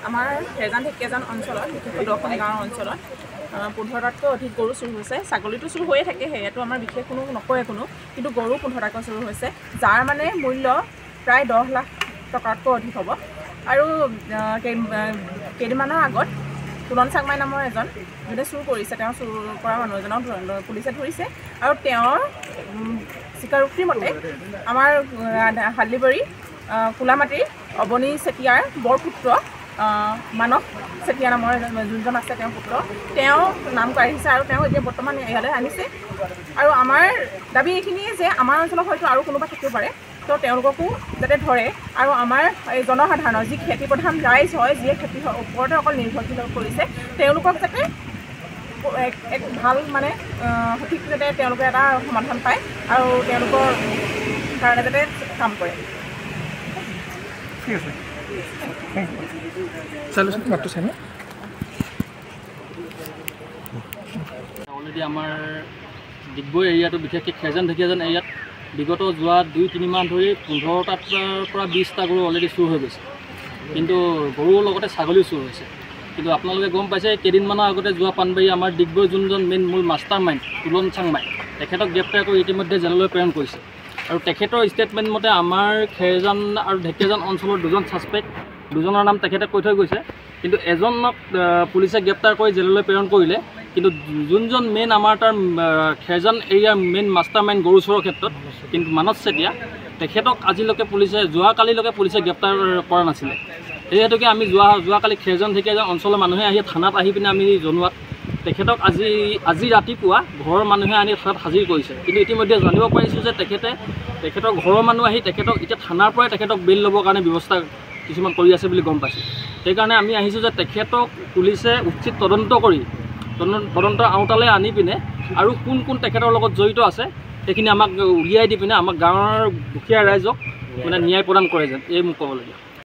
আমাৰ ঢেকিয়াজান অঞ্চলত বিশেষকৈ দৰ্শন গাঁৱৰ অঞ্চলত 15টাতকৈ অধিক গৰু চুৰ হৈছে। ছাগলীটো চুৰ হৈয়ে থাকে, সেয়াটো আমাৰ বিশেষ কোনো নকৰে কোনো, কিন্তু গৰু 15টাকৈ চুৰ হৈছে, যাৰ মানে মূল্য প্ৰায় 10 লাখ টকাতকৈ অধিক হ'ব। আৰু কেইদিনমানৰ আগত তুলন চাংমাই নামৰ এজন যোনে চুৰ কৰিছে, তেওঁ চুৰ কৰা মানুহ এজনক পুলিচে ধৰিছে। আৰু তেওঁৰ স্বীকাৰোক্তিৰ মতে আমাৰ হাল্লিবাৰী কোলামাটিৰ অৱনী চেতিয়াৰ বৰপুত্ৰ মানস চেতিয়া নামৰ যোনজন আছে তেওঁৰ পুত্ৰ, তেওঁ নাম কাঢ়িছে আৰু তেওঁ এতিয়া বৰ্তমান ইয়ালৈ আনিছে। আৰু আমাৰ দাবী এইখিনিয়ে যে আমাৰ অঞ্চলত হয়তো আৰু কোনোবা থাকিব পাৰে, তো তেওঁলোককো যাতে ধৰে আৰু আমাৰ এই জনসাধাৰণৰ যি খেতি প্ৰধান ৰাইজ হয়, যিয়ে খেতিৰ ওপৰতে অকল নিৰ্ভৰশীল কৰিছে, তেওঁলোকক যাতে এক ভাল মানে সঠিক যাতে তেওঁলোকে এটা সমাধান পায় আৰু তেওঁলোকৰ কাৰণে যাতে কাম কৰে। ঠিক আছে, অলৰেডি আমাৰ ডিগবৈ এৰিয়াটো বিশেষকৈ ঢেকিয়াজান এৰিয়াত বিগত যোৱা 2-3 মাহ ধৰি 15টাৰ পৰা 20টা গৰু অলৰেডি চুৰ হৈ গৈছে, কিন্তু গৰুৰ লগতে ছাগলীও চুৰ হৈছে। কিন্তু আপোনালোকে গম পাইছে, কেইদিনমানৰ আগতে যোৱা পাণবাৰী আমাৰ ডিগবৈ যোনজন মূল মাষ্টাৰ মাইণ্ড তুলন চাংমাই, তেখেতক গ্ৰেপ্তাৰ কৰি ইতিমধ্যে জেললৈ প্ৰেৰণ কৰিছে। আৰু তেখেতৰ ষ্টেটমেণ্ট মতে আমাৰ খেৰজান আৰু ঢেকিয়াজান অঞ্চলৰ 2জন ছাছপেক্ট, 2জনৰ নাম তেখেতে কৈ থৈ গৈছে, কিন্তু এজনক পুলিচে গ্ৰেপ্তাৰ কৰি জেললৈ প্ৰেৰণ কৰিলে। কিন্তু যোনজন মেইন আমাৰ তাৰ খেৰজান এৰিয়াৰ মেইন মাষ্টাৰ মাইণ্ড গৰু চোৰৰ ক্ষেত্ৰত কিন্তু মানস চেতিয়া, তেখেতক আজিলৈকে যোৱাকালিলৈকে পুলিচে গ্ৰেপ্তাৰ কৰা নাছিলে। সেই আমি যোৱাকালি খেৰজান ঢেকিয়াজান অঞ্চলৰ মানুহে আহি থানাত আহি পিনে আমি জনোৱাত তেখেতক আজি ৰাতিপুৱা ঘৰৰ মানুহে আনি থানাত হাজিৰ কৰিছে। কিন্তু ইতিমধ্যে জানিব পাৰিছোঁ যে তেখেতৰ ঘৰৰ মানুহ আহি তেখেতক এতিয়া থানাৰ পৰাই তেখেতক বেইল ল'বৰ কাৰণে ব্যৱস্থা কিছুমান কৰি আছে বুলি গম পাইছোঁ। সেইকাৰণে আমি আহিছোঁ যে তেখেতক পুলিচে উচিত তদন্ত কৰি তদন্তৰ আওতালৈ আনি পিনে আৰু কোন কোন তেখেতৰ লগত জড়িত আছে সেইখিনি আমাক উলিয়াই দি পিনে আমাক গাঁৱৰ দুখীয়া ৰাইজক মানে ন্যায় প্ৰদান কৰে যেন, এই মোক ক'বলগীয়া।